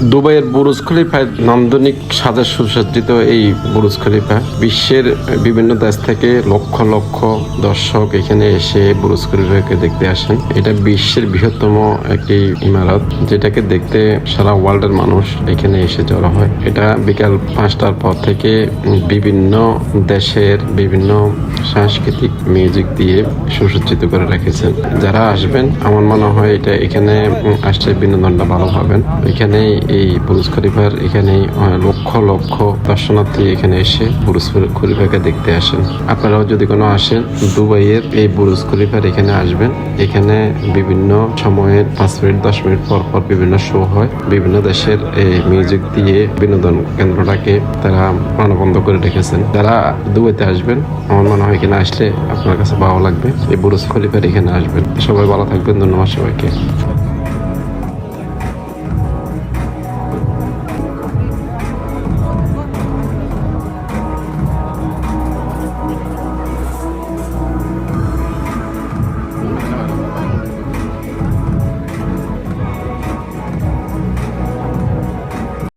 দুবাইয়ের বুরুজ খলিফায় নান্দনিক সাজে সুসজ্জিত এই বুরুজ খলিফা বিশ্বের বিভিন্ন দেশ থেকে লক্ষ লক্ষ দর্শক এখানে এসে বুরুজ খলিফাকে দেখতে আসেন। এটা বিশ্বের বৃহত্তম একটি ইমারত, যেটাকে দেখতে সারা ওয়ার্ল্ডের মানুষ এখানে এসে জড়ো হয়। এটা বিকাল 5টার পর থেকে বিভিন্ন দেশের বিভিন্ন সাংস্কৃতিক মিউজিক দিয়ে সুসজ্জিত করে রেখেছেন। যারা আসবেন আমার মনে হয় এটা এখানে আসলে বিনোদনটা ভালো পাবেন। এখানে এই বুরুজ খলিফার এখানে লক্ষ লক্ষ দর্শনার্থী এখানে এসে বুরুজ খলিফাকে দেখতে আসেন। আপনারাও যদি কোনো আসেন দুবাইয়ের এই বুরুজ খলিফার এখানে আসবেন। এখানে বিভিন্ন সময়ে 5 মিনিট 10 মিনিট পর পর বিভিন্ন শো হয়। বিভিন্ন দেশের এই মিউজিক দিয়ে বিনোদন কেন্দ্রটাকে তারা প্রাণবন্ধ করে রেখেছেন। যারা দুবাইতে আসবেন আমার মনে হয় এখানে আসলে আপনার কাছে ভালো লাগবে। এই বুরুজ খলিফার এখানে আসবেন। সবাই ভালো থাকবেন। ধন্যবাদ সবাইকে।